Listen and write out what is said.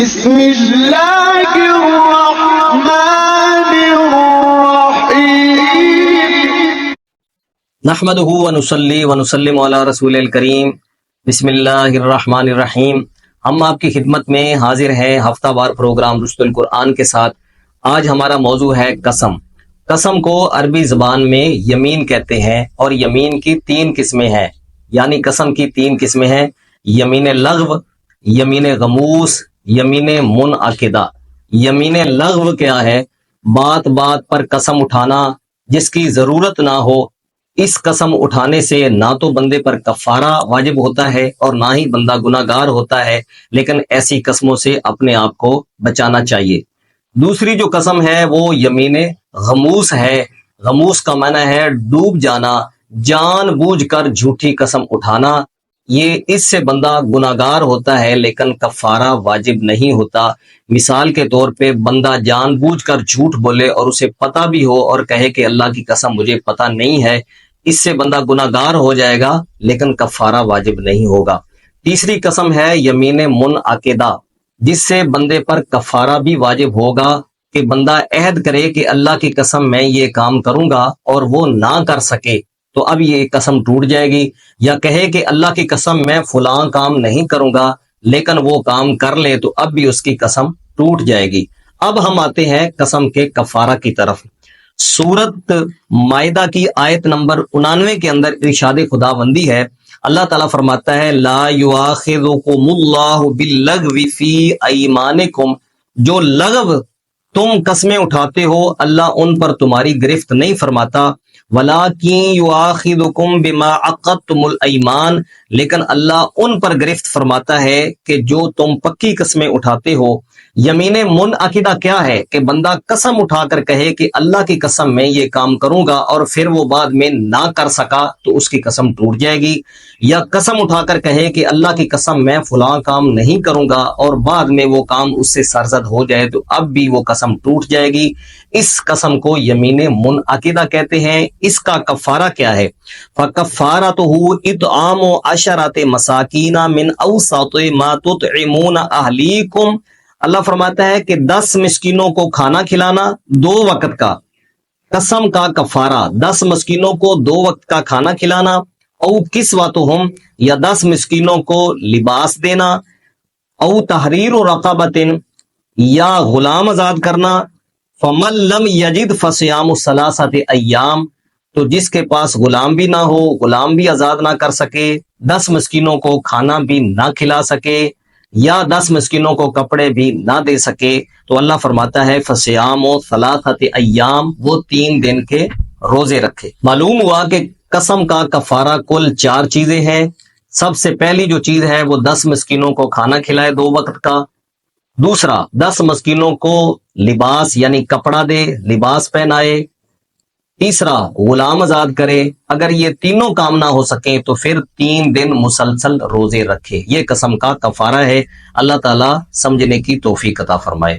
بسم اللہ الرحمن الرحیم نحمدہ ونصلی ونسلم علی رسول الکریم بسم اللہ الرحمن الرحیم۔ ہم آپ کی خدمت میں حاضر ہیں ہفتہ وار پروگرام رشد القرآن کے ساتھ۔ آج ہمارا موضوع ہے قسم۔ قسم کو عربی زبان میں یمین کہتے ہیں اور یمین کی 3 قسمیں ہیں، یعنی قسم کی 3 قسمیں ہیں: یمین لغو، یمین غموس، یمین منعقدہ۔ یمین لغو کیا ہے؟ بات بات پر قسم اٹھانا جس کی ضرورت نہ ہو۔ اس قسم اٹھانے سے نہ تو بندے پر کفارہ واجب ہوتا ہے اور نہ ہی بندہ گناہگار ہوتا ہے، لیکن ایسی قسموں سے اپنے آپ کو بچانا چاہیے۔ دوسری جو قسم ہے وہ یمین غموس ہے۔ غموس کا معنی ہے ڈوب جانا، جان بوجھ کر جھوٹی قسم اٹھانا۔ یہ اس سے بندہ گناہگار ہوتا ہے لیکن کفارہ واجب نہیں ہوتا۔ مثال کے طور پہ بندہ جان بوجھ کر جھوٹ بولے اور اسے پتہ بھی ہو اور کہے کہ اللہ کی قسم مجھے پتہ نہیں ہے، اس سے بندہ گناہگار ہو جائے گا لیکن کفارہ واجب نہیں ہوگا۔ تیسری قسم ہے یمین منعقدہ، جس سے بندے پر کفارہ بھی واجب ہوگا کہ بندہ عہد کرے کہ اللہ کی قسم میں یہ کام کروں گا اور وہ نہ کر سکے تو اب یہ قسم ٹوٹ جائے گی، یا کہے کہ اللہ کی قسم میں فلاں کام نہیں کروں گا لیکن وہ کام کر لے تو اب بھی اس کی قسم ٹوٹ جائے گی۔ اب ہم آتے ہیں قسم کے کفارہ کی طرف۔ سورت مائدہ کی آیت نمبر 99 کے اندر ارشاد خداوندی ہے، اللہ تعالیٰ فرماتا ہے لا یؤاخذکم اللہ باللغو فی ایمانکم، جو لغو تم قسمیں اٹھاتے ہو اللہ ان پر تمہاری گرفت نہیں فرماتا، وَلَٰكِن يُؤَاخِذُكُم بِمَا عَقَدتُّمُ الْأَيْمَانَ، لیکن اللہ ان پر گرفت فرماتا ہے کہ جو تم پکی قسمیں اٹھاتے ہو۔ یمین منعقدہ کیا ہے؟ کہ بندہ قسم اٹھا کر کہے کہ اللہ کی قسم میں یہ کام کروں گا اور پھر وہ بعد میں نہ کر سکا تو اس کی قسم ٹوٹ جائے گی، یا قسم اٹھا کر کہے کہ اللہ کی قسم میں فلاں کام نہیں کروں گا اور بعد میں وہ کام اس سے سرزد ہو جائے تو اب بھی وہ قسم ٹوٹ جائے گی۔ اس قسم کو یمین منعقدہ کہتے ہیں۔ اس کا کفارہ کیا ہے؟ فَكَفَّارَتُهُ إِطْعَامُ عَشَرَةِ مَسَاكِينَ مِنْ أَوْسَطِ مَا تُطْعِمُونَ أَهْلِيكُمْ، اللہ فرماتا ہے کہ 10 مسکینوں کو کھانا کھلانا 2 وقت کا۔ قسم کا کفارہ 10 مسکینوں کو 2 وقت کا کھانا کھلانا، او کسوتہم، یا 10 مسکینوں کو لباس دینا، او تحریر رقبۃ، یا غلام آزاد کرنا، فمن لم یجد فصیام 3 ایام، تو جس کے پاس غلام بھی نہ ہو، غلام بھی آزاد نہ کر سکے، 10 مسکینوں کو کھانا بھی نہ کھلا سکے، یا 10 مسکینوں کو کپڑے بھی نہ دے سکے، تو اللہ فرماتا ہے فصیام 3 ایام، وہ 3 دن کے روزے رکھے۔ معلوم ہوا کہ قسم کا کفارہ کل 4 چیزیں ہیں۔ سب سے پہلی جو چیز ہے وہ 10 مسکینوں کو کھانا کھلائے 2 وقت کا۔ دوسرا 10 مسکینوں کو لباس یعنی کپڑا دے، لباس پہنائے۔ تیسرا غلام آزاد کرے۔ اگر یہ تینوں کام نہ ہو سکیں تو پھر 3 دن مسلسل روزے رکھے۔ یہ قسم کا کفارہ ہے۔ اللہ تعالیٰ سمجھنے کی توفیق عطا فرمائے۔